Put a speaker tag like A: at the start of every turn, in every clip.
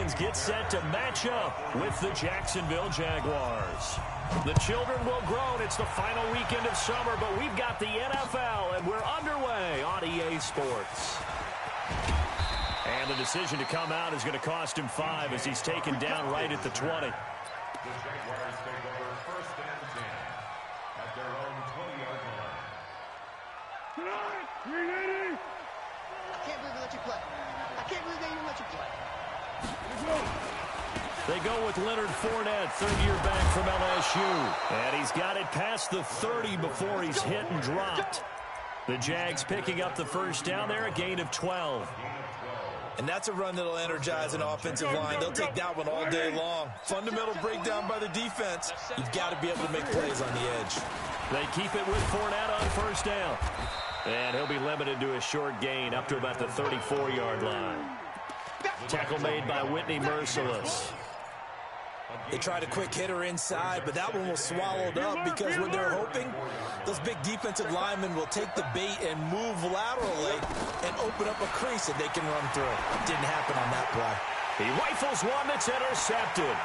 A: Texans get set to match up with the Jacksonville Jaguars. The children will grow. It's the final weekend of summer, but we've got the NFL, and we're underway on EA Sports. And the decision to come out is going to cost him 5 as he's taken down right at the 20.
B: The Jaguars take over first and 10 at their own 20-yard line.
C: I can't believe they let you play. I can't believe they even let you play.
A: They go with Leonard Fournette, third-year back from LSU. And he's got it past the 30 before he's hit and dropped. The Jags picking up the first down there, a gain of 12.
D: And that's a run that'll energize an offensive line. They'll take that one all day long. Fundamental breakdown by the defense. You've got to be able to make plays on the edge.
A: They keep it with Fournette on first down. And he'll be limited to a short gain up to about the 34-yard line. Tackle made by Whitney Merciless.
D: They tried a quick hitter inside, but that one was swallowed up because what they're hoping, those big defensive linemen will take the bait and move laterally and open up a crease that they can run through. Didn't happen on that play.
A: He rifles one that's intercepted.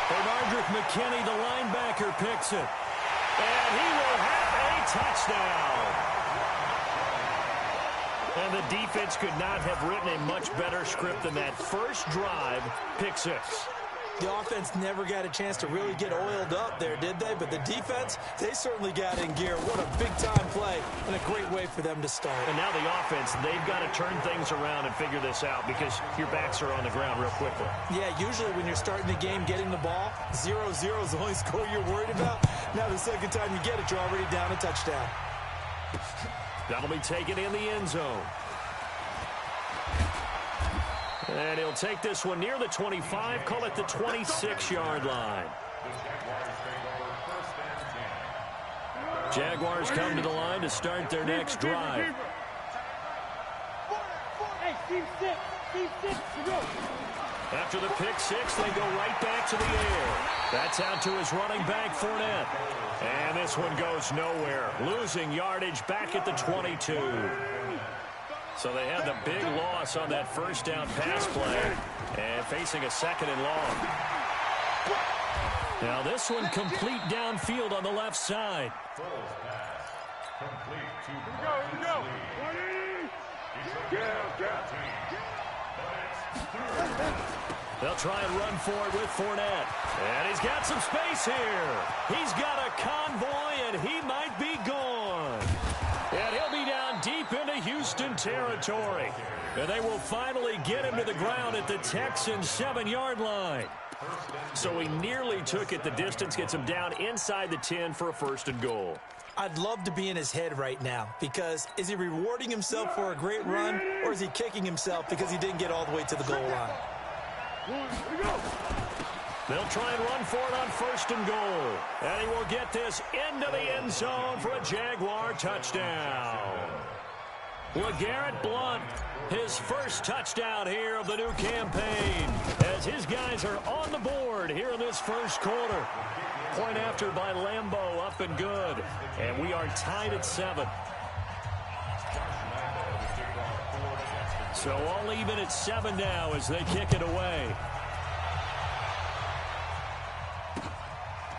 A: Bernardrick McKinney, the linebacker, picks it. And he will have a touchdown. And the defense could not have written a much better script than that. First drive, pick 6.
D: The offense never got a chance to really get oiled up there, did they? But the defense, they certainly got in gear. What a big-time play and a great way for them to start.
A: And now the offense, they've got to turn things around and figure this out because your backs are on the ground real quickly.
D: Yeah, usually when you're starting the game, getting the ball, 0-0 is the only score you're worried about. Now the second time you get it, you're already down a touchdown.
A: That'll be taken in the end zone. And he'll take this one near the 25, call it the 26-yard line. Jaguars come to the line to start their next drive. After the pick 6, they go right back to the air. That's out to his running back, Fournette. And this one goes nowhere, losing yardage back at the 22. So they had the big loss on that first down pass play and facing a second and long. Now this one complete downfield on the left side. They'll try and run for it with Fournette. And he's got some space here. He's got a convoy, and he might be gone. And he'll be down deep into Houston territory. And they will finally get him to the ground at the Texans' 7-yard line. So he nearly took it the distance, gets him down inside the 10 for a first and goal.
D: I'd love to be in his head right now because is he rewarding himself for a great run or is he kicking himself because he didn't get all the way to the goal line?
A: They'll try and run for it on first and goal. And he will get this into the end zone for a Jaguar touchdown. LeGarrette Blount, his first touchdown here of the new campaign, as his guys are on the board here in this first quarter. Point after by Lambeau, up and good. And we are tied at 7. So all even at 7 now as they kick it away.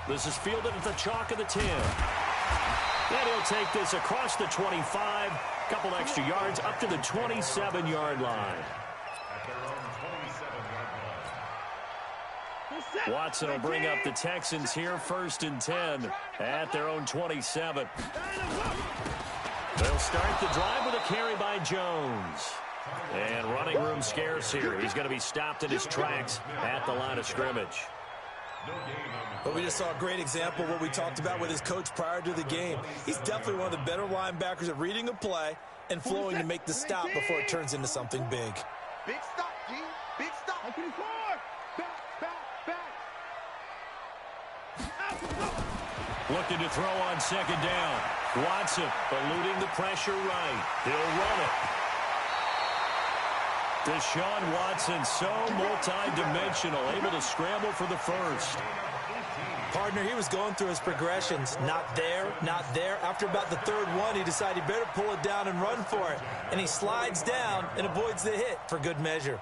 A: This is fielded at the chalk of the 10. And he'll take this across the 25, couple extra yards up to the 27-yard line. Watson will bring up the Texans here first and 10 at their own 27. They'll start the drive with a carry by Jones. And running room scarce here. He's going to be stopped in his tracks at the line of scrimmage.
D: But we just saw a great example of what we talked about with his coach prior to the game. He's definitely one of the better linebackers at reading a play and flowing to make the stop before it turns into something big.
C: Big stop, G. Big stop.
A: Looking to throw on second down. Watson eluding the pressure right. He'll run it. Deshaun Watson, so multi-dimensional, able to scramble for the first.
D: Partner, he was going through his progressions. Not there, not there. After about the third one, he decided he better pull it down and run for it. And he slides down and avoids the hit for good measure.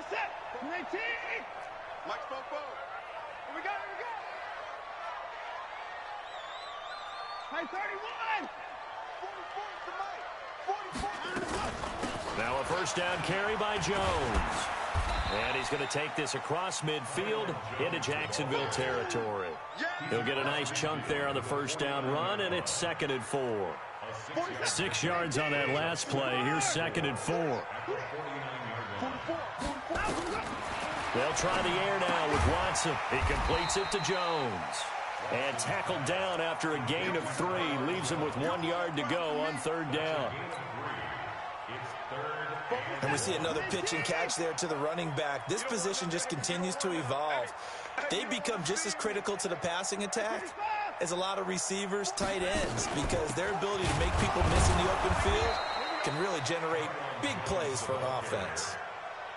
C: set. 19. Mike spoke forward. Here we go, here we go. Hey, 31. 44 to Mike. 44.
A: Now a first down carry by Jones. And he's going to take this across midfield into Jacksonville territory. He'll get a nice chunk there on the first down run, and it's 2nd and 4. 6 yards on that last play. Here's 2nd and 4. They'll try the air now with Watson. He completes it to Jones. And tackled down after a gain of 3. Leaves him with 1 yard to go on 3rd down.
D: And we see another pitch and catch there to the running back. This position just continues to evolve. They become just as critical to the passing attack as a lot of receivers, tight ends, because their ability to make people miss in the open field can really generate big plays for an offense.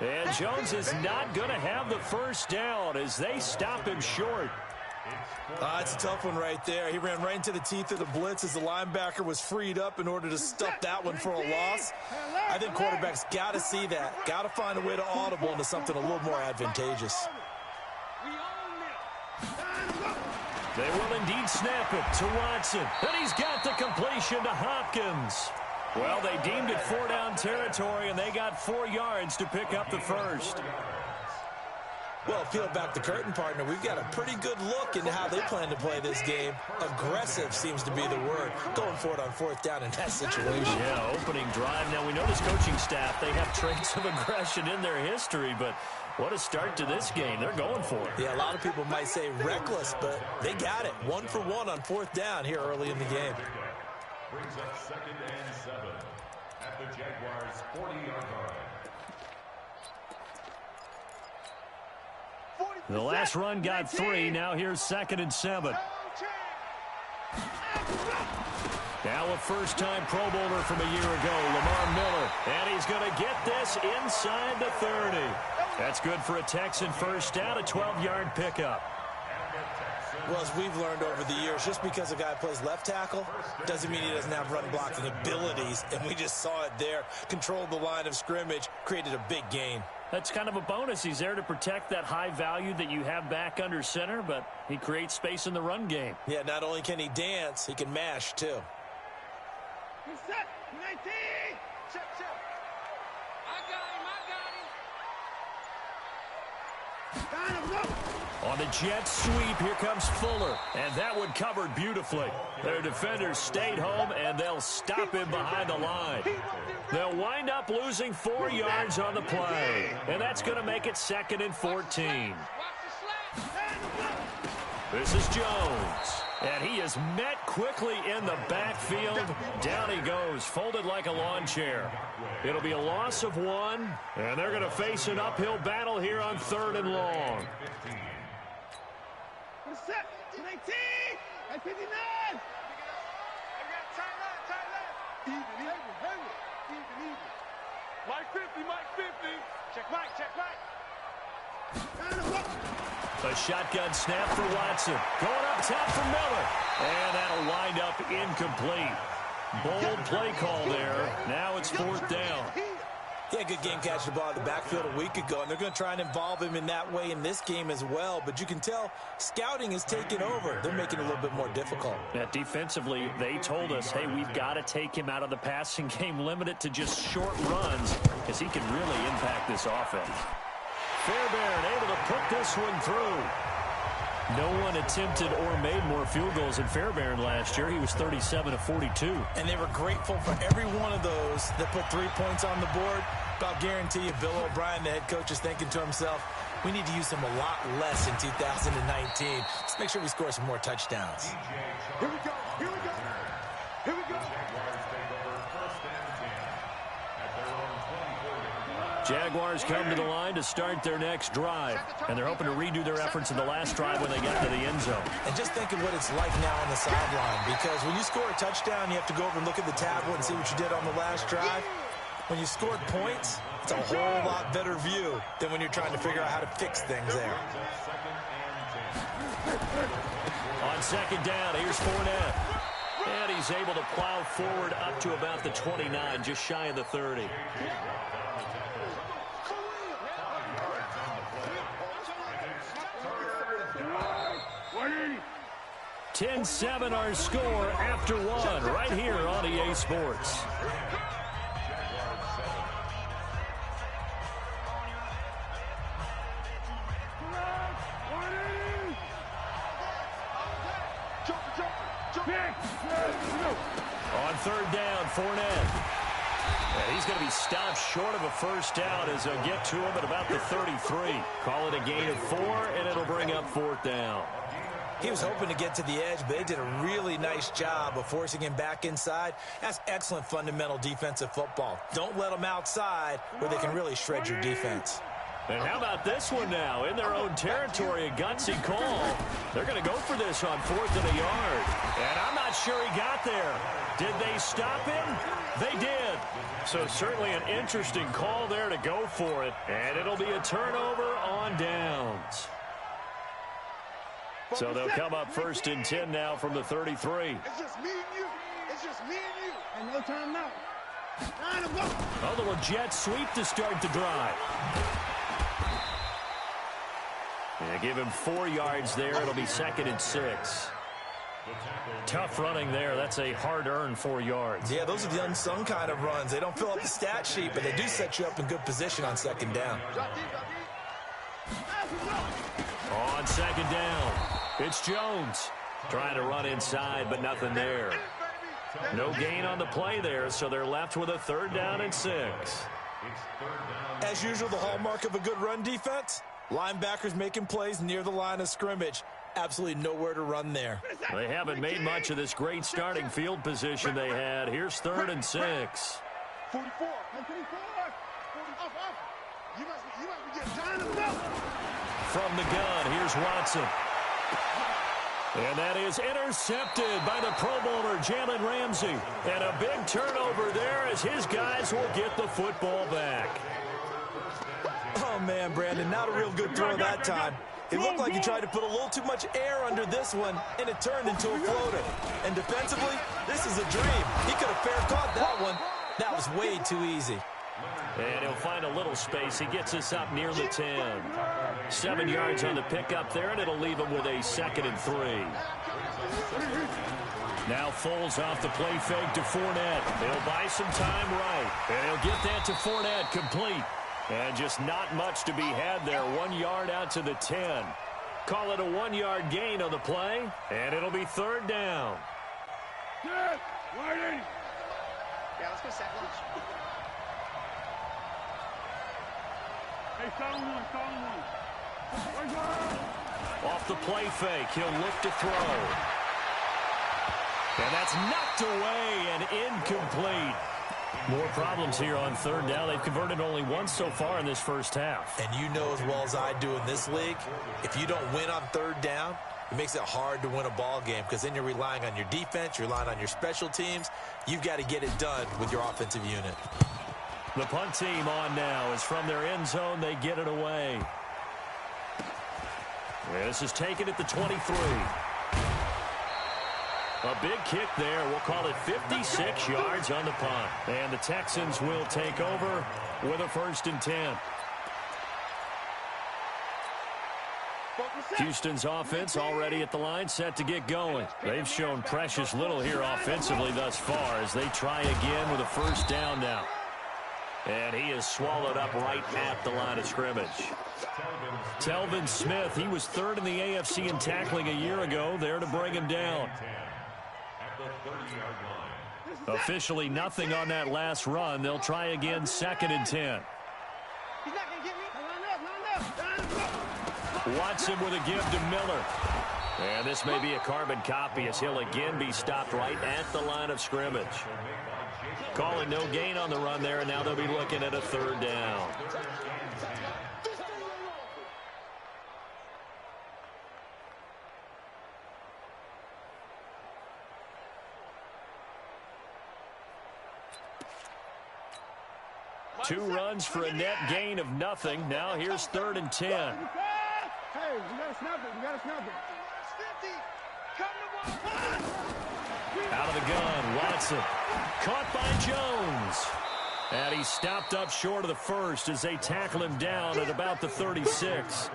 A: And Jones is not going to have the first down as they stop him short.
D: It's a tough one right there. He ran right into the teeth of the blitz as the linebacker was freed up in order to stuff that one for a loss. I think quarterbacks got to see that. Got to find a way to audible into something a little more advantageous.
A: They will indeed snap it to Watson. And he's got the completion to Hopkins. Well, they deemed it 4-down territory, and they got 4 yards to pick up the first.
D: Well, peel back the curtain, partner. We've got a pretty good look into how they plan to play this game. Aggressive seems to be the word. Going for it on 4th down in that situation.
A: Yeah, opening drive. Now, we know this coaching staff, they have traits of aggression in their history, but what a start to this game. They're going for it.
D: Yeah, a lot of people might say reckless, but they got it. 1 for 1 on 4th down here early in the game.
B: Brings up 2nd and 7 at the Jaguars' 40-yard line.
A: The last run got 3. Now here's 2nd and 7. Now a first-time Pro Bowler from a year ago, Lamar Miller. And he's going to get this inside the 30. That's good for a Texan first down, a 12-yard pickup.
D: Well, as we've learned over the years, just because a guy plays left tackle doesn't mean he doesn't have run-blocking abilities. And we just saw it there. Controlled the line of scrimmage, created a big gain.
A: That's kind of a bonus. He's there to protect that high value that you have back under center, but he creates space in the run game.
D: Yeah, not only can he dance, he can mash, too.
C: Set. 19. Check. I got him.
A: On the jet sweep, here comes Fuller, and that one covered beautifully. Their defenders stayed home, and they'll stop him behind the line. They'll wind up losing 4 yards on the play, and that's going to make it 2nd and 14. This is Jones, and he is met quickly in the backfield. Down he goes, folded like a lawn chair. It'll be a loss of 1, and they're going to face an uphill battle here on 3rd and long.
C: Set. 19. At 59. Even. Mike 50. Check Mike.
A: A shotgun snap for Watson. Going up top for Miller. And that'll wind up incomplete. Bold play call there. Now it's 4th down.
D: Yeah, good game catching the ball in the backfield a week ago, and they're going to try and involve him in that way in this game as well. But you can tell scouting is taking over. They're making it a little bit more difficult.
A: Yeah, defensively, they told us, hey, we've got to take him out of the passing game, limit it to just short runs, because he can really impact this offense. Fairbairn able to put this one through. No one attempted or made more field goals than Fairbairn last year. He was 37 of 42.
D: And they were grateful for every one of those that put 3 points on the board. But I'll guarantee you, Bill O'Brien, the head coach, is thinking to himself, we need to use him a lot less in 2019. Let's make sure we score some more touchdowns.
C: Here we go.
A: Jaguars come to the line to start their next drive, and they're hoping to redo their efforts in the last drive when they get to the end zone.
D: And just think of what it's like now on the sideline, because when you score a touchdown, you have to go over and look at the tablet and see what you did on the last drive. When you scored points, it's a whole lot better view than when you're trying to figure out how to fix things there.
A: On 2nd down, here's Fournette. And he's able to plow forward up to about the 29, just shy of the 30. 10-7 our score after one right here on EA Sports. On third down, Fournette. And he's going to be stopped short of a first down as they'll get to him at about the 33. Call it a gain of 4, and it'll bring up fourth down.
D: He was hoping to get to the edge, but they did a really nice job of forcing him back inside. That's excellent fundamental defensive football. Don't let them outside where they can really shred your defense.
A: And how about this one now? In their own territory, a gutsy call. They're going to go for this on 4th and a yard. And I'm not sure he got there. Did they stop him? They did. So certainly an interesting call there to go for it. And it'll be a turnover on downs. So they'll come up 1st and 10 now from the 33.
C: It's just me and you. It's just me and you. And no time now. Line them up.
A: A little jet sweep to start the drive. And give him 4 yards there. It'll be 2nd and 6. Tough running there. That's a hard-earned 4 yards.
D: Yeah, those are the unsung kind of runs. They don't fill up the stat sheet, but they do set you up in good position on 2nd down.
A: On 2nd down, it's Jones. Trying to run inside, but nothing there. No gain on the play there, so they're left with a 3rd down and 6.
D: As usual, the hallmark of a good run defense, linebackers making plays near the line of scrimmage. Absolutely nowhere to run there.
A: They haven't made much of this great starting field position they had. Here's 3rd and 6.
C: 44. 44. You must be getting time enough.
A: From the gun, here's Watson. And that is intercepted by the Pro Bowler, Jalen Ramsey. And a big turnover there as his guys will get the football back.
D: Oh, man, Brandon, not a real good throw that time. It looked like he tried to put a little too much air under this one, and it turned into a floater. And defensively, this is a dream. He could have fair caught that one. That was way too easy.
A: And he'll find a little space. He gets us up near the 10. 7 yards on the pickup there, and it'll leave him with a 2nd and 3. Now Foles off the play fake to Fournette. He'll buy some time right. And he'll get that to Fournette complete. And just not much to be had there. 1 yard out to the 10. Call it a 1-yard gain on the play. And it'll be 3rd down.
C: Yeah, let's go sack lunch. Hey, phone one.
A: Off the play fake, he'll look to throw. And that's knocked away and incomplete. More problems here on 3rd down. They've converted only once so far in this first half.
D: And you know as well as I do in this league, if you don't win on 3rd down, it makes it hard to win a ball game because then you're relying on your defense, you're relying on your special teams. You've got to get it done with your offensive unit.
A: The punt team on now is from their end zone. They get it away. This is taken at the 23. A big kick there. We'll call it 56 yards on the punt. And the Texans will take over with a 1st and 10. Houston's offense already at the line, set to get going. They've shown precious little here offensively thus far as they try again with a 1st down now. And he is swallowed up right at the line of scrimmage. Telvin Smith, he was 3rd in the AFC in tackling a year ago, there to bring him down. Officially nothing on that last run. They'll try again, 2nd and 10.
C: He's not going to get me. Line up.
A: Watson with a give to Miller. And this may be a carbon copy as he'll again be stopped right at the line of scrimmage. Calling no gain on the run there, and now they'll be looking at a 3rd down. Two runs for a net gain of nothing. Now here's 3rd and 10.
C: Hey, we got to snap it. We got to snap it. 50. Come to one.
A: Out of the gun, Watson. Caught by Jones. And he's stopped up short of the 1st as they tackle him down at about the 36.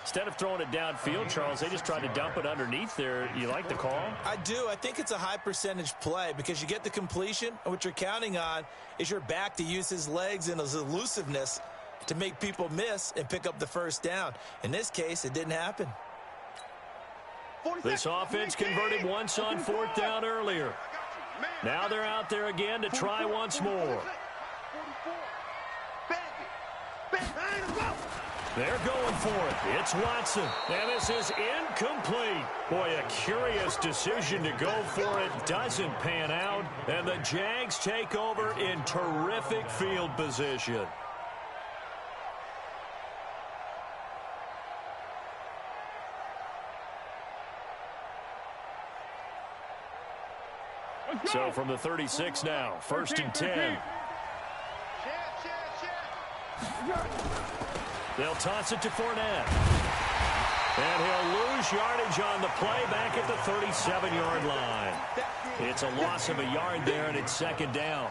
A: Instead of throwing it downfield, Charles, they just tried to dump it underneath there. You like the call?
D: I do. I think it's a high percentage play because you get the completion, and what you're counting on is your back to use his legs and his elusiveness to make people miss and pick up the first down. In this case, it didn't happen.
A: This offense converted once on 4th down earlier. Now they're out there again to try once more. They're going for it. It's Watson. And this is incomplete. Boy, a curious decision to go for it. Doesn't pan out. And the Jags take over in terrific field position. So from the 36 now, 1st and 10. They'll toss it to Fournette. And he'll lose yardage on the play back at the 37-yard line. It's a loss of a yard there, and it's 2nd down.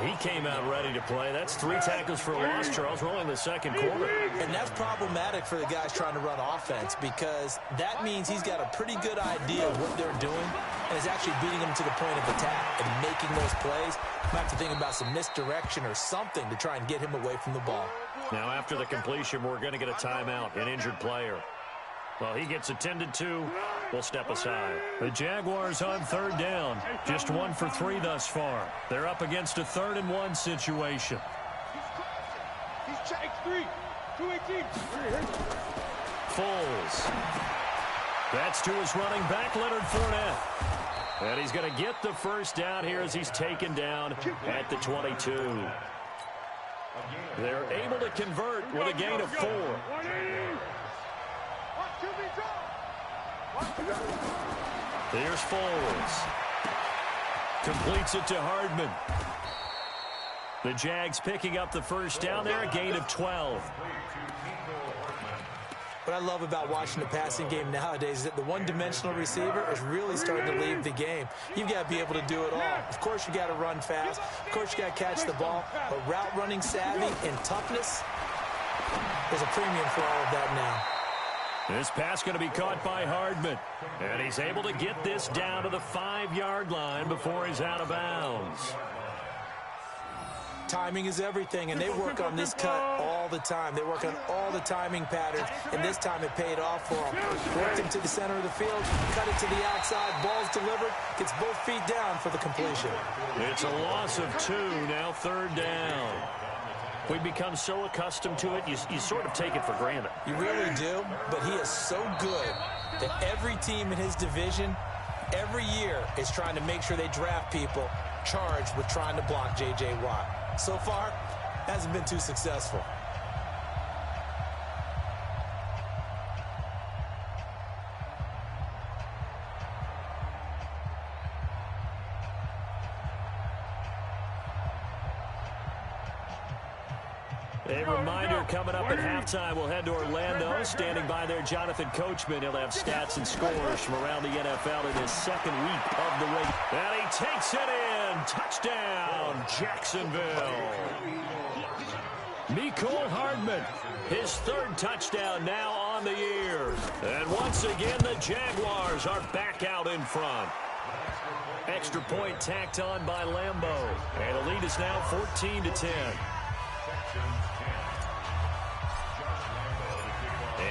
A: He came out ready to play. That's 3 tackles for a loss, Charles. We're only in the 2nd quarter.
D: And that's problematic for the guys trying to run offense because that means he's got a pretty good idea of what they're doing and is actually beating them to the point of attack and making those plays. Might have to think about some misdirection or something to try and get him away from the ball.
A: Now, after the completion, we're going to get a timeout, an injured player. Well, he gets attended to. We'll step aside. The Jaguars on 3rd down. Just 1 for 3 thus far. They're up against a 3rd and 1 situation. Foles. That's to his running back, Leonard Fournette. And he's going to get the first down here as he's taken down at the 22. They're able to convert with a gain of 4. Here's Foles. Completes it to Hardman. The Jags picking up the first down there, a gain of 12.
D: What I love about watching the passing game nowadays is that the one-dimensional receiver is really starting to leave the game. You've got to be able to do it all. Of course, you got to run fast. Of course, you got to catch the ball. But route running savvy and toughness, there's a premium for all of that now.
A: This pass going to be caught by Hardman. And he's able to get this down to the 5-yard line before he's out of bounds.
D: Timing is everything, and they work on this cut all the time. They work on all the timing patterns, and this time it paid off for them. Worked him to the center of the field, cut it to the outside, ball's delivered, gets both feet down for the completion.
A: It's a loss of 2, now 3rd down. We become so accustomed to it, you sort of take it for granted.
D: You really do, but he is so good that every team in his division, every year, is trying to make sure they draft people charged with trying to block J.J. Watt. So far, hasn't been too successful.
A: A reminder coming up at halftime, we'll head to Orlando. Standing by there, Jonathan Coachman. He'll have stats and scores from around the NFL in his 2nd week of the regular. And he takes it in. Touchdown, Jacksonville. Mecole Hardman, his 3rd touchdown now on the year. And once again, the Jaguars are back out in front. Extra point tacked on by Lambeau. And the lead is now 14-10.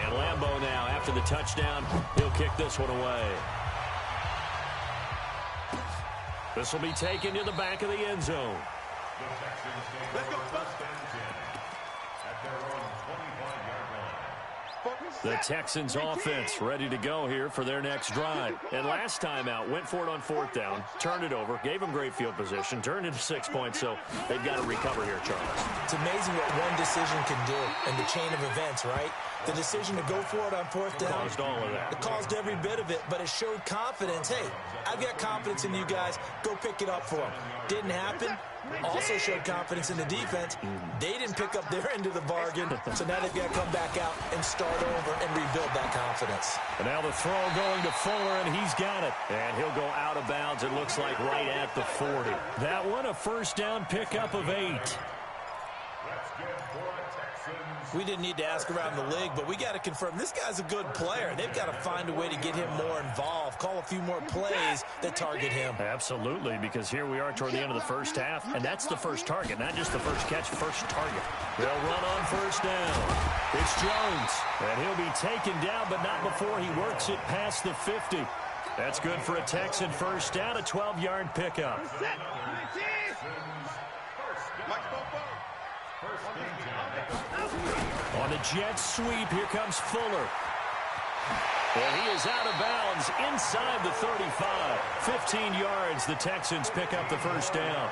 A: And Lambeau now, after the touchdown, he'll kick this one away. This will be taken to the back of the end zone.
B: Let's go. At their own 25-yard line.
A: The Texans offense ready to go here for their next drive. And last time out, went for it on 4th down, turned it over, gave them great field position, turned it to 6 points, so they've got to recover here, Charles.
D: It's amazing what one decision can do in the chain of events, right? The decision to go for it on 4th down.
A: Caused all of that.
D: It caused every bit of it, but it showed confidence. Hey, I've got confidence in you guys. Go pick it up for them. Didn't happen. Also showed confidence in the defense. They didn't pick up their end of the bargain, so now they've got to come back out and start over and rebuild that confidence.
A: And now the throw going to Fuller, and he's got it. And he'll go out of bounds, it looks like, right at the 40. That one, a first down pickup of 8.
B: That's good for a Texan.
D: We didn't need to ask around the league, but we got to confirm this guy's a good player. They've got to find a way to get him more involved, call a few more plays that target him.
A: Absolutely, because here we are toward the end of the first half, and that's the first target, not just the first catch, first target. They'll run on first down. It's Jones, and he'll be taken down, but not before he works it past the 50. That's good for a Texan first down, a 12-yard pickup. On the jet sweep, here comes Fuller. And he is out of bounds inside the 35. 15 yards, the Texans pick up the first down.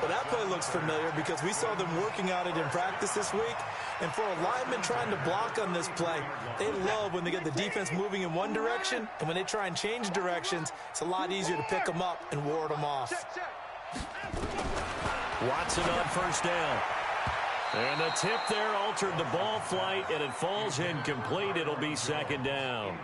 D: Well, that play looks familiar because we saw them working on it in practice this week. And for a lineman trying to block on this play, they love when they get the defense moving in one direction. And when they try and change directions, it's a lot easier to pick them up and ward them off.
A: Watson on first down. And the tip there altered the ball flight, and it falls incomplete. It'll be second down.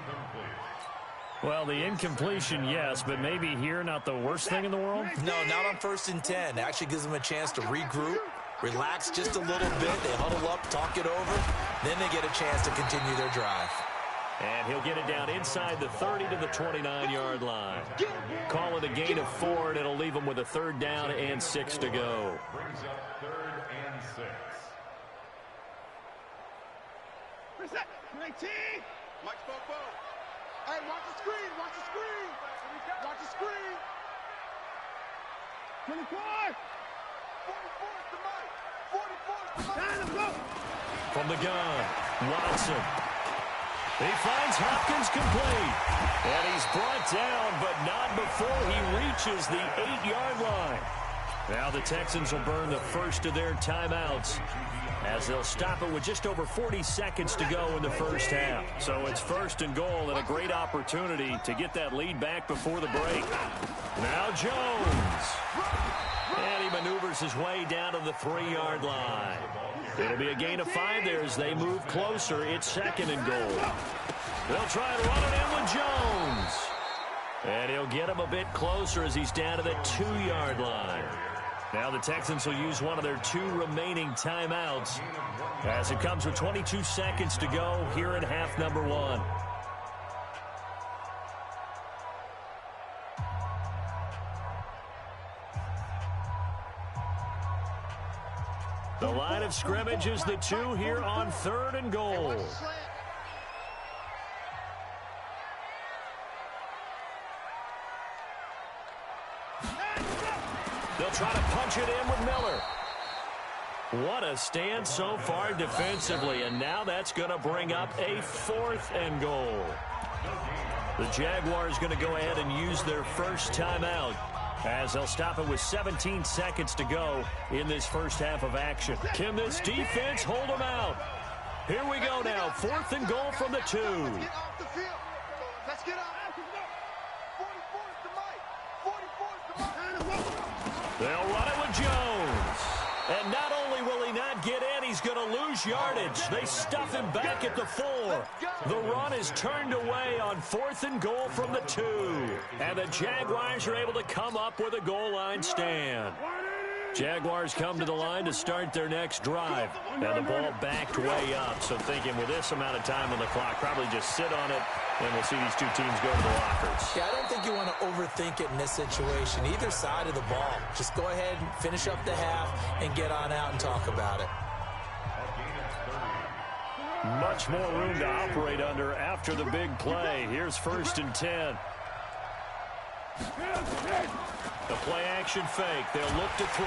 A: Well, the incompletion, yes, but maybe here not the worst thing in the world?
D: No, not on 1st and 10. It actually gives them a chance to regroup, relax just a little bit. They huddle up, talk it over. Then they get a chance to continue their drive.
A: And he'll get it down inside the 30 to the 29-yard line. Call it a gain of 4, and it'll leave them with a 3rd down and 6 to go.
B: Brings up 3rd and 6.
C: Reset. 19. Mike Spopo. Hey, watch the screen. Watch the screen. Watch the screen. 24. 44 is the Mike. 44 is the Mike. Time to go.
A: From the gun, Watson. He finds Hopkins complete. And he's brought down, but not before he reaches the 8-yard line. Now the Texans will burn the first of their timeouts as they'll stop it with just over 40 seconds to go in the first half. So it's 1st and goal and a great opportunity to get that lead back before the break. Now Jones. And he maneuvers his way down to the 3-yard line. It'll be a gain of 5 there as they move closer. It's 2nd and goal. They'll try and run it in with Jones. And he'll get him a bit closer as he's down to the 2-yard line. Now the Texans will use one of their 2 remaining timeouts as it comes with 22 seconds to go here in half number 1. The line of scrimmage is the 2 here on 3rd and goal. They'll try to punch it in with Miller. What a stand so far defensively, and now that's going to bring up a 4th and goal. The Jaguars going to go ahead and use their first timeout as they'll stop it with 17 seconds to go in this first half of action. Can this defense hold them out? Here we go now, 4th and goal from the 2.
C: Let's get off the field. Let's get off. 44 is the Mike. 44 is the Mike.
A: They'll run it with Jones. And not only will he not get in, he's going to lose yardage. They stuff him back at the 4. The run is turned away on 4th and goal from the 2. And the Jaguars are able to come up with a goal line stand. Jaguars come to the line to start their next drive. Now the ball backed way up, so thinking with this amount of time on the clock, probably just sit on it, and we'll see these 2 teams go to the lockers.
D: Yeah, I don't think you want to overthink it in this situation. Either side of the ball. Just go ahead and finish up the half and get on out and talk about it.
A: Much more room to operate under after the big play. Here's 1st and 10. The play action fake. They'll look to throw.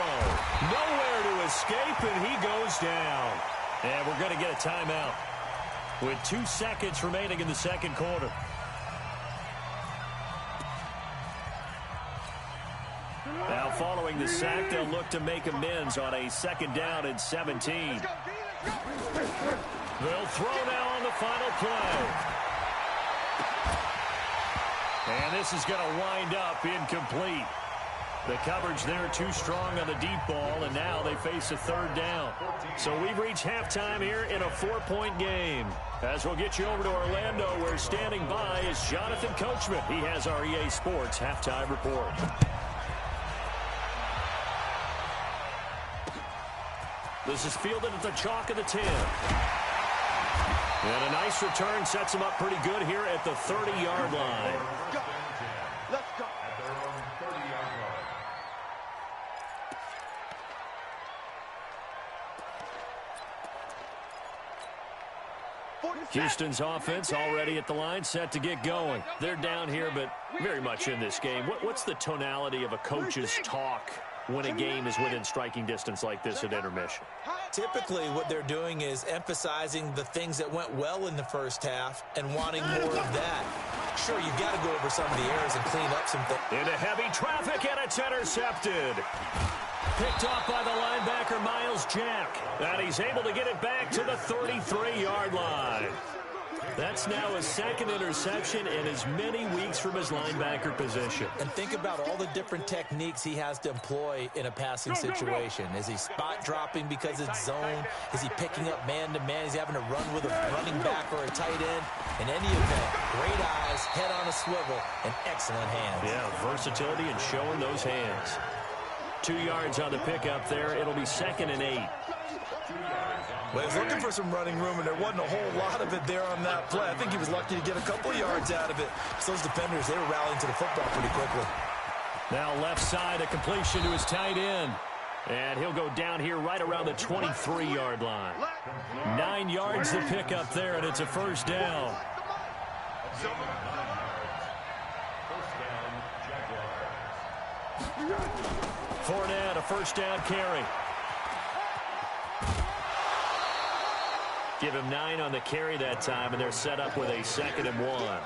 A: Nowhere to escape, and he goes down. And we're going to get a timeout with 2 seconds remaining in the second quarter. Now following the sack, they'll look to make amends on a 2nd down and 17. They'll throw now on the final play. And this is going to wind up incomplete. The coverage there too strong on the deep ball, and now they face a 3rd down. So we've reached halftime here in a 4-point game. As we'll get you over to Orlando, where standing by is Jonathan Coachman. He has our EA Sports halftime report. This is fielded at the chalk of the 10. And a nice return sets him up pretty good here at the 30-yard line.
C: Let's go. Let's go.
B: At their own 30-yard line.
A: Houston's offense already at the line, set to get going. They're down here, but very much in this game. What's the tonality of a coach's talk when a game is within striking distance like this at intermission?
D: Typically, what they're doing is emphasizing the things that went well in the first half and wanting more of that. Sure, you've got to go over some of the errors and clean up some things.
A: Into heavy traffic, and it's intercepted. Picked off by the linebacker, Miles Jack. And he's able to get it back to the 33-yard line. That's now his second interception in as many weeks from his linebacker position.
D: And think about all the different techniques he has to employ in a passing situation. Is he spot dropping because it's zone? Is he picking up man-to-man? Is he having to run with a running back or a tight end? In any event, great eyes, head on a swivel, and excellent hands.
A: Yeah, versatility and showing those hands. 2 yards on the pickup there. It'll be 2nd and 8.
D: Well, he was looking for some running room, and there wasn't a whole lot of it there on that play. I think he was lucky to get a couple of yards out of it. So those defenders, they were rallying to the football pretty quickly.
A: Now left side, a completion to his tight end. And he'll go down here right around the 23-yard line. 9 yards to pick up there, and it's a first down. Fournette, a first down carry. Give him 9 on the carry that time, and they're set up with a 2nd and 1.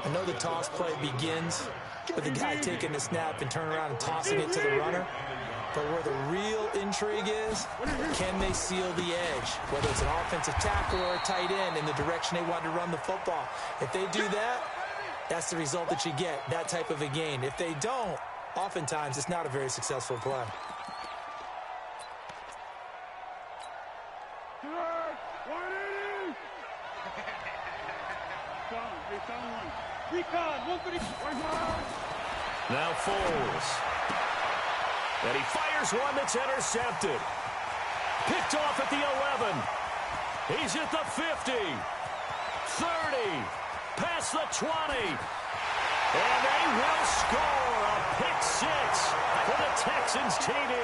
D: I know the toss play begins with the guy taking the snap and turning around and tossing it to the runner. But where the real intrigue is, can they seal the edge? Whether it's an offensive tackle or a tight end in the direction they want to run the football. If they do that, that's the result that you get, that type of a gain. If they don't, oftentimes it's not a very successful play.
A: Now Foles. And he fires one that's intercepted. Picked off at the 11. He's at the 50. 30. Past the 20. And they will score a pick 6 for the Texans TD.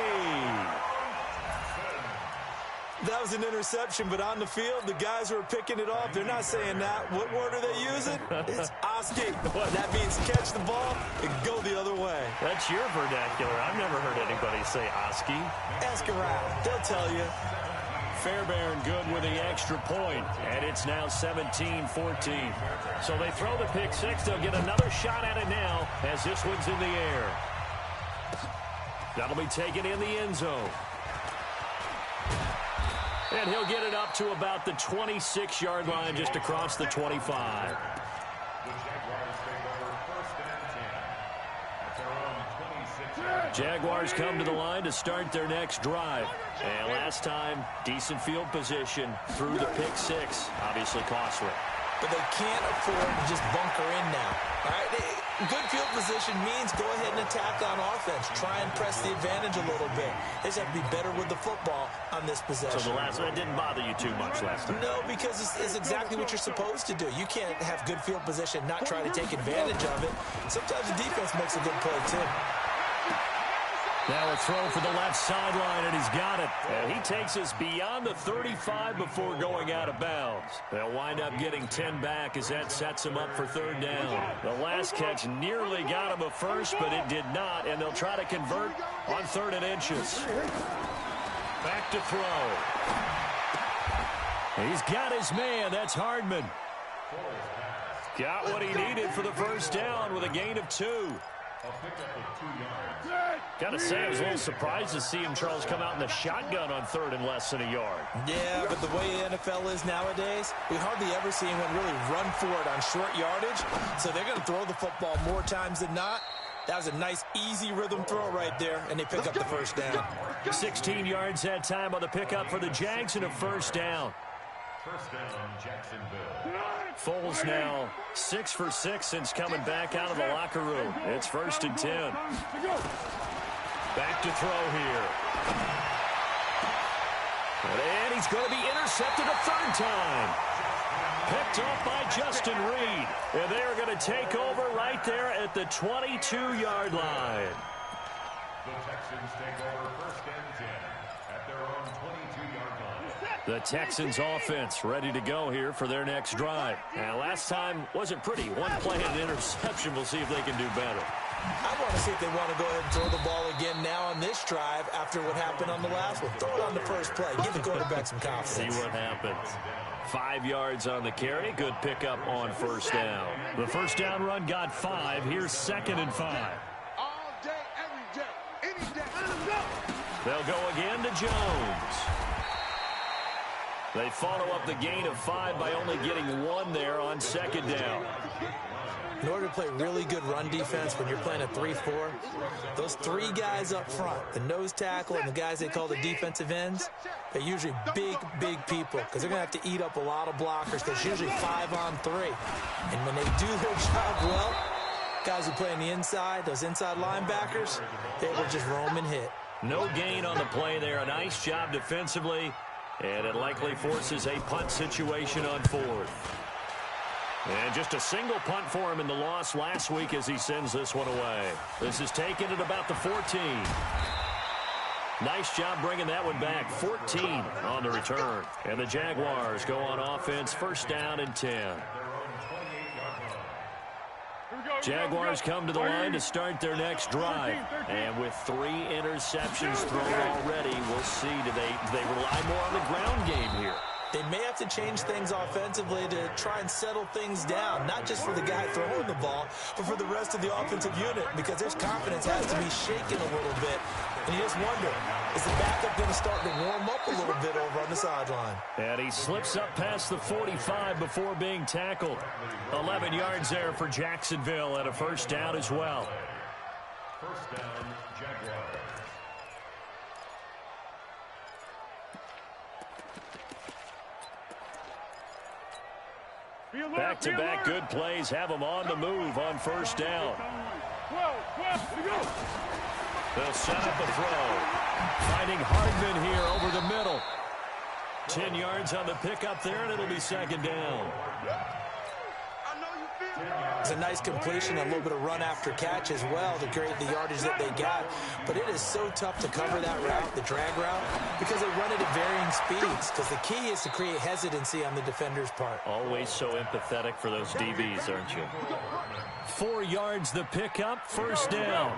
D: That was an interception, but on the field, the guys who are picking it off, they're not saying that. What word are they using? It's Oski. That means catch the ball and go the other way.
A: That's your vernacular. I've never heard anybody say Oski.
D: Ask around. They'll tell you.
A: Fairbairn good with the extra point, and it's now 17-14. So they throw the pick 6. They'll get another shot at it now as this one's in the air. That'll be taken in the end zone. And he'll get it up to about the 26-yard line, just across the 25. Jaguars come to the line to start their next drive. And last time, decent field position through the pick 6. Obviously costly.
D: But they can't afford to just bunker in now. All right? Good field position means go ahead and attack on offense. Try and press the advantage a little bit. They just have to be better with the football on this possession.
A: So the last one didn't bother you too much last time?
D: No, because it's exactly what you're supposed to do. You can't have good field position and not try to take advantage of it. Sometimes the defense makes a good play, too.
A: Now a throw for the left sideline, and he's got it. And he takes us beyond the 35 before going out of bounds. They'll wind up getting 10 back as that sets him up for 3rd down. The last catch nearly got him a first, but it did not, and they'll try to convert on 3rd and inches. Back to throw. He's got his man. That's Hardman. Got what he needed for the first down with a gain of 2. Gotta say, I was a little surprised to see him, Charles, come out in the shotgun on 3rd and less than a yard.
D: Yeah, but the way the NFL is nowadays, we hardly ever see anyone really run for it on short yardage. So they're going to throw the football more times than not. That was a nice, easy rhythm throw right there, and they pick up the first down.
A: 16 yards that time on the pickup for the Jags and a first down.
B: First down, Jacksonville.
A: Foles now 6 for 6 since coming back out of the locker room. It's 1st and 10. Back to throw here. And he's going to be intercepted a third time. Picked off by Justin Reed. And they are going to take over right there at the 22-yard line.
B: The Texans take over first and 10 at their own 22-yard line.
A: The Texans offense ready to go here for their next drive. And last time wasn't pretty. One play and an interception. We'll see if they can do better.
D: I want to see if they want to go ahead and throw the ball again now on this drive after what happened on the last one. Throw it on the first play. Give the quarterback some confidence.
A: See what happens. 5 yards on the carry. Good pickup on first down. The first down run got 5. Here's 2nd and 5.
C: All day, every day, any day. Let him go.
A: They'll go again to Jones. They follow up the gain of 5 by only getting 1 there on 2nd down.
D: In order to play really good run defense when you're playing a 3-4, those 3 guys up front, the nose tackle and the guys they call the defensive ends, they're usually big people because they're going to have to eat up a lot of blockers because usually 5 on 3. And when they do their job well, guys who play on the inside, those inside linebackers, they will just roam and hit.
A: No gain on the play there. A nice job defensively, and it likely forces a punt situation on 4th. And just a single punt for him in the loss last week as he sends this one away. This is taken at about the 14. Nice job bringing that one back. 14 on the return. And the Jaguars go on offense, first down and 10. Jaguars come to the line to start their next drive. And with 3 interceptions thrown already, we'll see. Do they rely more on the ground game here?
D: They may have to change things offensively to try and settle things down, not just for the guy throwing the ball, but for the rest of the offensive unit, because their confidence has to be shaken a little bit. And you just wonder, is the backup going to start to warm up a little bit over on the sideline?
A: And he slips up past the 45 before being tackled. 11 yards there for Jacksonville and a first down as well.
B: First down, Jaguars.
A: Back-to-back good plays have them on the move on first down. They'll set up a throw. Finding Hardman here over the middle. 10 yards on the pickup there, and it'll be 2nd down.
D: It's a nice completion, a little bit of run after catch as well to create the yardage that they got. But it is so tough to cover that route, the drag route, because they run it at varying speeds. Because the key is to create hesitancy on the defender's part.
A: Always so empathetic for those DBs, aren't you? 4 yards the pickup, first down.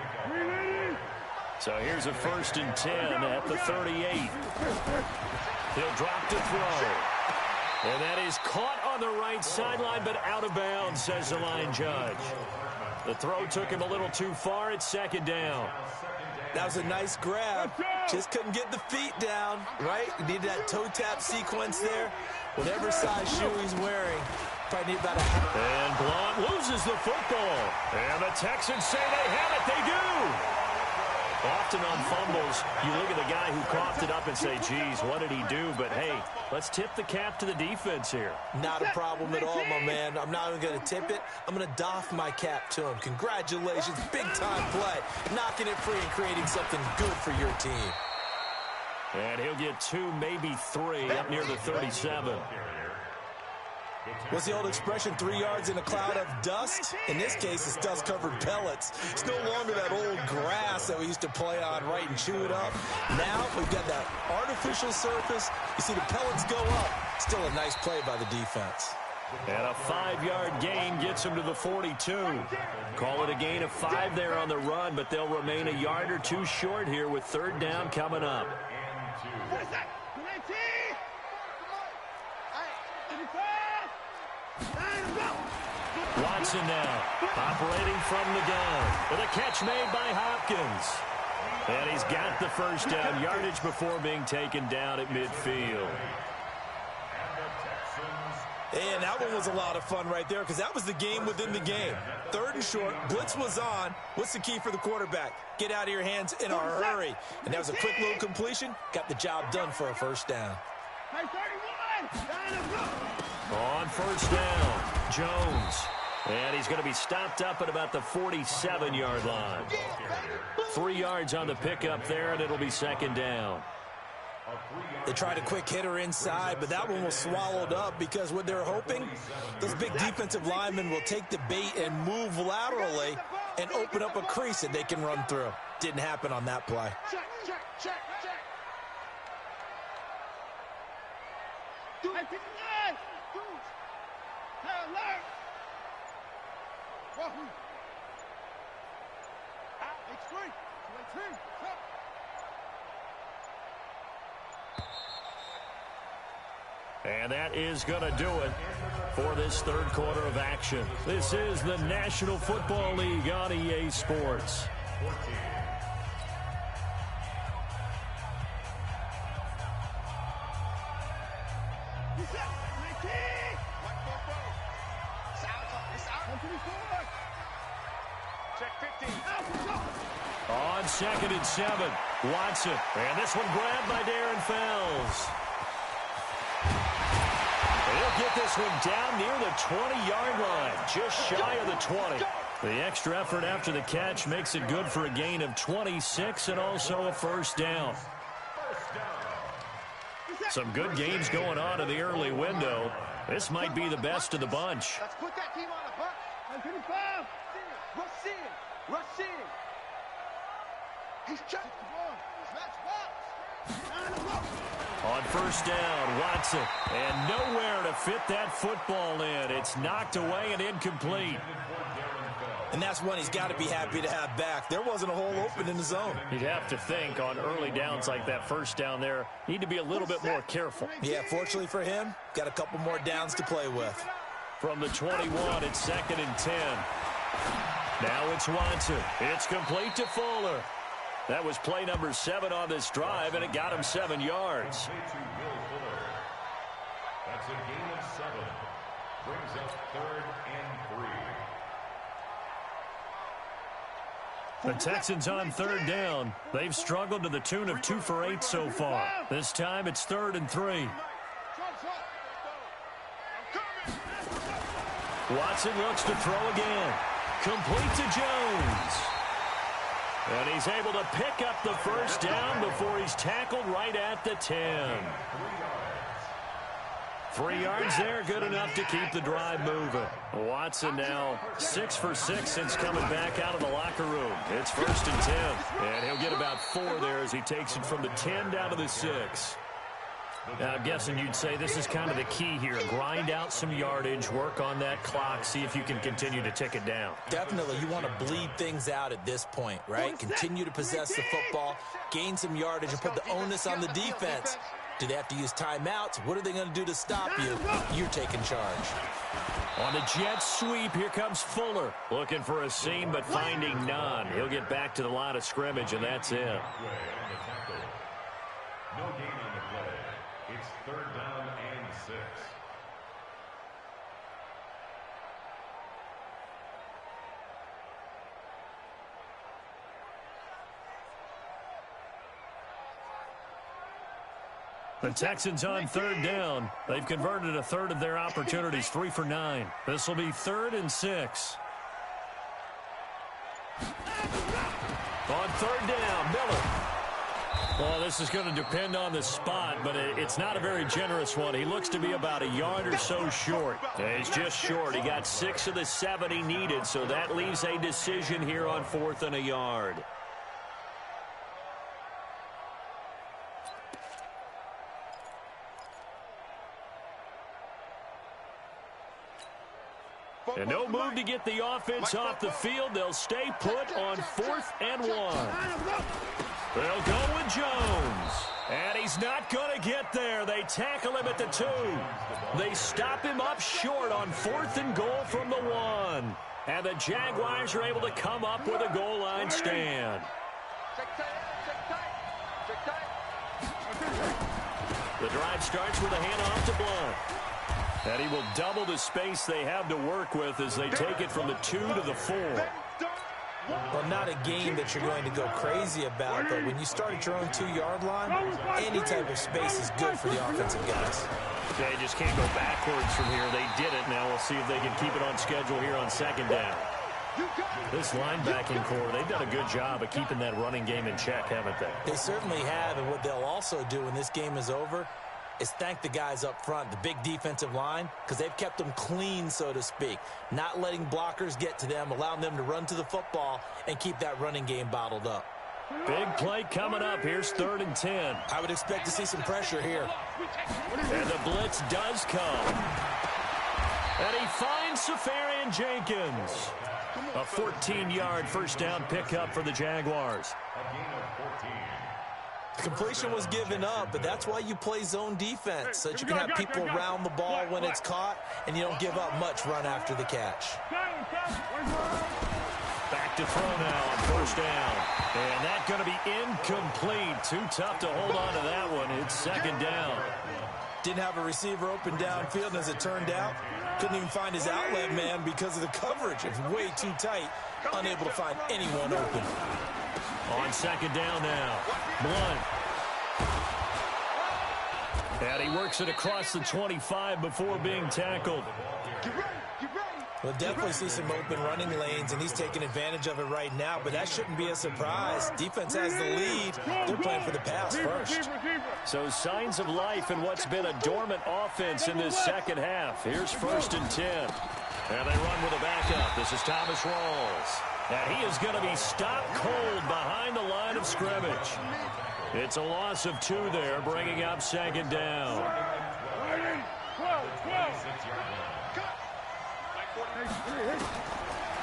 A: So here's a 1st and 10 at the 38. He'll drop to throw. And that is caught on the right sideline, but out of bounds, says the line judge. The throw took him a little too far. It's 2nd down.
D: That was a nice grab. Just couldn't get the feet down, right? You need that toe tap sequence there. Whatever size shoe he's wearing, probably need about a half.
A: And Blount loses the football. And the Texans say they have it. They do. Often on fumbles, you look at the guy who coughed it up and say, geez, what did he do? But, hey, let's tip the cap to the defense here.
D: Not a problem at all, my man. I'm not even going to tip it. I'm going to doff my cap to him. Congratulations. Big-time play. Knocking it free and creating something good for your team.
A: And he'll get 2, maybe 3 up near the 37.
D: What's the old expression, 3 yards in a cloud of dust? In this case, it's dust-covered pellets. It's no longer that old grass that we used to play on, right, and chew it up. Now we've got that artificial surface. You see the pellets go up. Still a nice play by the defense.
A: And a 5-yard gain gets him to the 42. Call it a gain of 5 there on the run, but they'll remain a yard or 2 short here with 3rd down coming up. Watson now, operating from the gun, with a catch made by Hopkins. And he's got the first down, yardage before being taken down at midfield.
D: And that one was a lot of fun right there because that was the game within the game. 3rd and short, blitz was on. What's the key for the quarterback? Get out of your hands in a hurry. And that was a quick little completion. Got the job done for a first down.
A: On first down, Jones. And he's going to be stopped up at about the 47-yard line. 3 yards on the pickup there, and it'll be 2nd down.
D: They tried a quick hitter inside, but that one was swallowed up because what they're hoping, those big defensive linemen will take the bait and move laterally and open up a crease that they can run through. Didn't happen on that play.
C: Check, check, check, check. Do it. Alert. Wahoo. H3. 218. Stop.
A: And that is going to do it for this third quarter of action. This is the National Football League on EA Sports.
C: Check 15.
A: On 2nd and 7, Watson. And this one grabbed by Darren Fells. He'll get this one down near the 20-yard line, just shy of the 20. The extra effort after the catch makes it good for a gain of 26 and also a first down. Some good games going on in the early window. This might be the best of the bunch.
C: Let's put that team on the hunt. 125. Rush in. Rush in. He's checked the ball. Let's box.
A: On first down, Watson. And nowhere to fit that football in. It's knocked away and incomplete.
D: And that's one he's got to be happy to have back. There wasn't a hole open in the zone.
A: You'd have to think on early downs like that first down there, need to be a little bit more careful.
D: Yeah, fortunately for him, got a couple more downs to play with.
A: From the 21, it's 2nd and 10. Now it's Watson. It's complete to Fuller. That was play number 7 on this drive, and it got him 7 yards.
B: That's a gain of 7. Brings up 3rd and 3.
A: The Texans on 3rd down. They've struggled to the tune of 2 for 8 so far. This time it's 3rd and 3. Watson looks to throw again. Complete to Jones. And he's able to pick up the first down before he's tackled right at the 10. 3 yards there, good enough to keep the drive moving. Watson now 6 for 6 since coming back out of the locker room. It's 1st and 10. And he'll get about 4 there as he takes it from the 10 down to the 6. Now, I'm guessing you'd say this is kind of the key here. Grind out some yardage, work on that clock, see if you can continue to tick it down.
D: Definitely, you want to bleed things out at this point, right? Continue to possess the football, gain some yardage, and put the onus on the defense. Do they have to use timeouts? What are they going to do to stop you? You're taking charge.
A: On the jet sweep, here comes Fuller. Looking for a seam, but finding none. He'll get back to the line of scrimmage, and that's it.
B: No gain on the play. It's 3rd down and 6.
A: The Texans on 3rd down. They've converted a third of their opportunities, 3 for 9. This will be 3rd and 6. On 3rd down, Miller. Well, this is going to depend on the spot, but it's not a very generous one. He looks to be about a yard or so short. Yeah, he's just short. He got 6 of the 7 he needed, so that leaves a decision here on 4th and a yard. And no move to get the offense off the field. They'll stay put on 4th and 1. They'll go with Jones. And he's not going to get there. They tackle him at the 2. They stop him up short on 4th and goal from the 1. And the Jaguars are able to come up with a goal line stand. The drive starts with a handoff to Blunt. And he will double the space they have to work with as they take it from the 2 to the 4.
D: Well, not a game that you're going to go crazy about, but when you start at your own 2-yard line, any type of space is good for the offensive guys.
A: They just can't go backwards from here. They did it. Now we'll see if they can keep it on schedule here on 2nd down. This linebacking core, they've done a good job of keeping that running game in check, haven't they?
D: They certainly have, and what they'll also do when this game is over is thank the guys up front, the big defensive line, because they've kept them clean, so to speak, not letting blockers get to them, allowing them to run to the football and keep that running game bottled up.
A: Big play coming up. Here's 3rd and 10.
D: I would expect to see some pressure here.
A: And the blitz does come. And he finds Safarian Jenkins. A 14-yard first down pickup for the Jaguars.
D: The completion was given up, but that's why you play zone defense, so that you can have people around the ball when it's caught, and you don't give up much run after the catch.
A: Back to throw now on 1st down. And that's going to be incomplete. Too tough to hold on to that one. It's 2nd down.
D: Didn't have a receiver open downfield, and as it turned out, couldn't even find his outlet man because of the coverage. It was way too tight, unable to find anyone open.
A: On 2nd down now. Blunt. And he works it across the 25 before being tackled.
D: We'll definitely see some open running lanes, and he's taking advantage of it right now, but that shouldn't be a surprise. Defense has the lead. They're playing for the pass first.
A: So signs of life in what's been a dormant offense in this second half. Here's 1st and 10. And they run with a backup. This is Thomas Rawls. And he is going to be stopped cold behind the line of scrimmage. It's a loss of 2 there, bringing up 2nd down.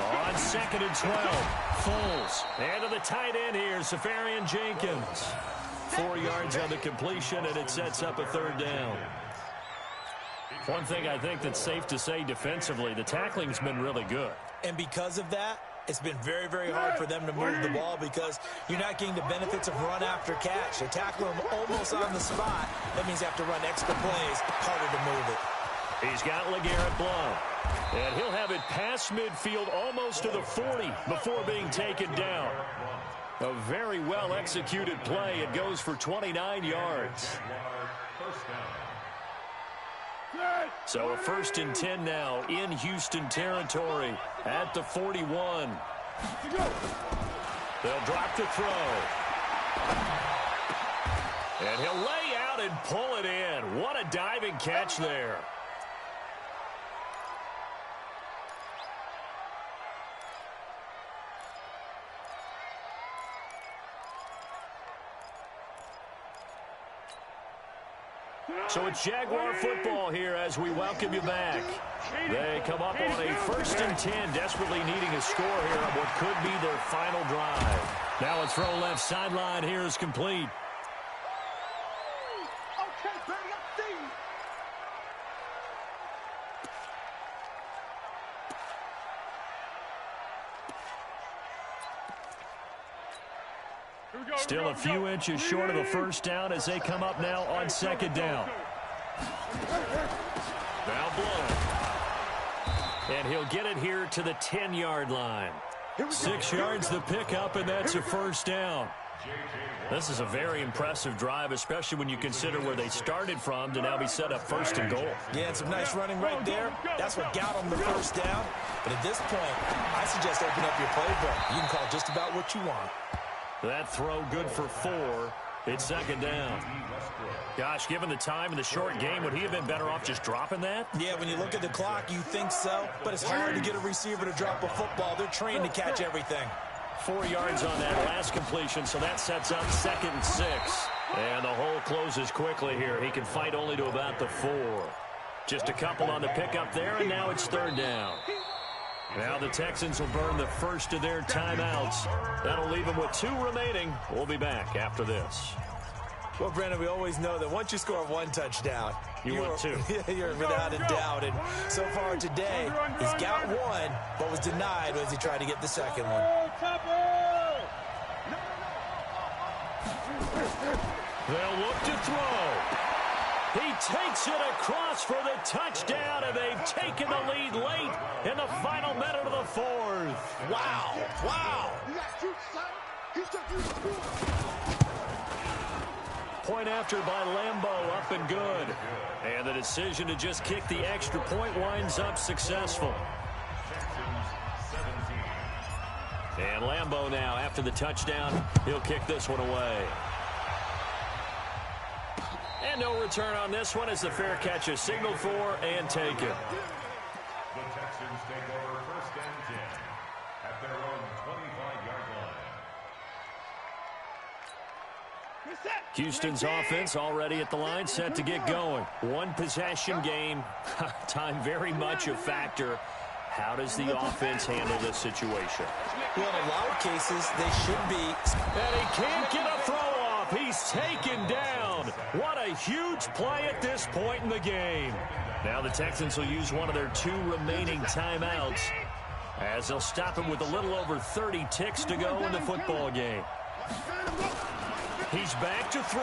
A: On 2nd and 12, Foles. And to the tight end here, Safarian Jenkins. 4 yards on the completion, and it sets up a 3rd down. One thing I think that's safe to say defensively, the tackling's been really good.
D: And because of that, it's been very, very hard for them to move the ball because you're not getting the benefits of run after catch. They tackle him almost on the spot. That means you have to run extra plays, harder to move it.
A: He's got LeGarrette Blount. And he'll have it past midfield almost to the 40 before being taken down. A very well-executed play. It goes for 29 yards. So a 1st and 10 now in Houston territory at the 41. They'll drop the throw. And he'll lay out and pull it in. What a diving catch there. So it's Jaguar football here as we welcome you back. They come up on a 1st and 10, desperately needing a score here on what could be their final drive. Now a throw left sideline here is complete.
C: Okay, baby, I see you.
A: Still a few inches short of the 1st down as they come up now on 2nd down. Now Blount. And he'll get it here to the 10-yard line. 6 yards the pickup, and that's a 1st down. This is a very impressive drive, especially when you consider where they started from to now be set up 1st and goal.
D: Yeah, and some nice running right there. That's what got them the 1st down. But at this point, I suggest open up your playbook. You can call just about what you want.
A: That throw good for 4. It's 2nd down. Gosh, given the time in the short game, would he have been better off just dropping that?
D: Yeah, when you look at the clock, you think so. But it's hard to get a receiver to drop a football. They're trained to catch everything.
A: 4 yards on that last completion, so that sets up 2nd and 6. And the hole closes quickly here. He can fight only to about the 4. Just a couple on the pickup there, and now it's 3rd down. Now the Texans will burn the first of their timeouts. That'll leave them with 2 remaining. We'll be back after this.
D: Well, Brandon, we always know that once you score 1 touchdown,
A: want 2.
D: You're without a doubt. And so far today, he's got 1, but was denied as he tried to get the 2nd one.
A: They'll look to throw. He takes it across for the touchdown, and they've taken the lead late in the final minute of the 4th.
D: Wow. Wow.
A: Point after by Lambeau, up and good. And the decision to just kick the extra point winds up successful. And Lambeau now, after the touchdown, he'll kick this one away. And no return on this one as the fair catch is signaled for and taken.
B: The Texans take over 1st and 10 at their own 25-yard line.
A: Houston's offense already at the line, set to get going. One possession game, time very much a factor. How does the offense handle this situation?
D: Well, in a lot of cases, they should be.
A: And he can't get a throw off. He's taken down. What a huge play at this point in the game. Now the Texans will use one of their 2 remaining timeouts as they'll stop him with a little over 30 ticks to go in the football game. He's back to throw.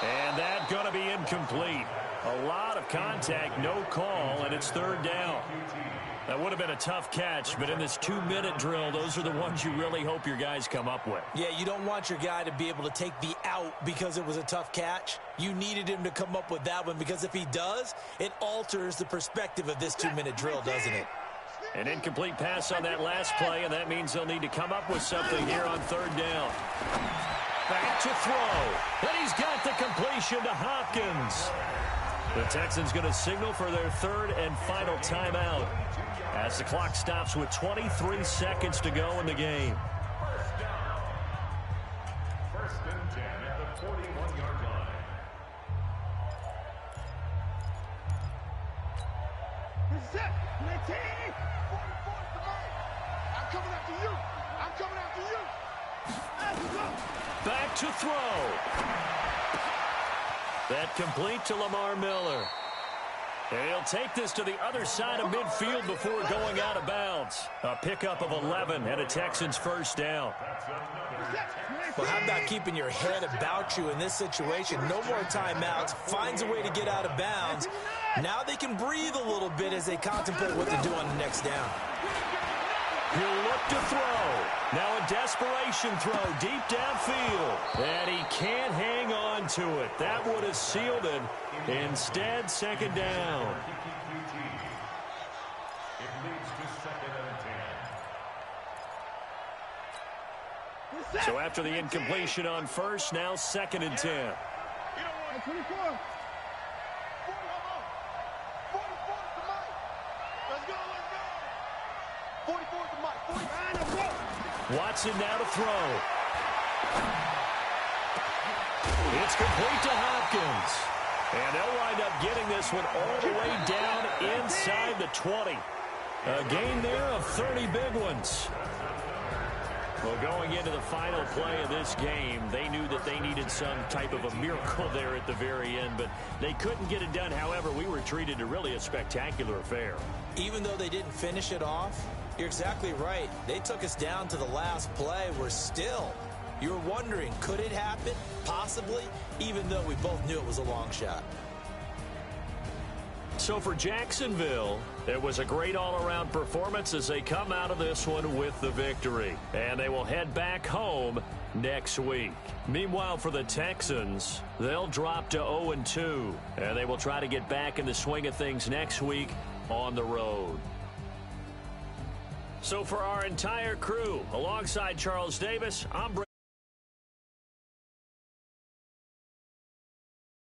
A: And that's going to be incomplete. A lot of contact, no call, and it's 3rd down. That would have been a tough catch, but in this 2-minute drill, those are the ones you really hope your guys come up with.
D: Yeah, you don't want your guy to be able to take the out because it was a tough catch. You needed him to come up with that one because if he does, it alters the perspective of this 2-minute drill, doesn't it?
A: An incomplete pass on that last play, and that means they'll need to come up with something here on 3rd down. Back to throw. And he's got the completion to Hopkins. The Texans going to signal for their 3rd and final timeout as the clock stops with 23 seconds to go in the game.
B: 1st and 10 at the 41-yard line.
C: I'm coming after you. I'm coming after you.
A: Back to throw. That complete to Lamar Miller. And he'll take this to the other side of midfield before going out of bounds. A pickup of 11 and a Texans 1st down.
D: Well, how about keeping your head about you in this situation? No more timeouts. Finds a way to get out of bounds. Now they can breathe a little bit as they contemplate what to do on the next down.
A: He'll look to throw. Now a desperation throw deep downfield. And he can't hang on to it. That would have sealed it. Instead, 2nd down.
B: It leads to 2nd and 10.
A: So after the incompletion on 1st, now 2nd and 10.
C: 24. 44 to Mike.
A: Watson now to throw. It's complete to Hopkins. And they'll wind up getting this one all the way down inside the 20. A gain there of 30 big ones. Well, going into the final play of this game, they knew that they needed some type of a miracle there at the very end, but they couldn't get it done. However, we were treated to really a spectacular affair.
D: Even though they didn't finish it off, you're exactly right. They took us down to the last play. We're still, you're wondering, could it happen? Possibly, even though we both knew it was a long shot.
A: So for Jacksonville, it was a great all-around performance as they come out of this one with the victory. And they will head back home next week. Meanwhile, for the Texans, they'll drop to 0-2. And they will try to get back in the swing of things next week on the road. So for our entire crew, alongside Charles Davis, I'm Brent.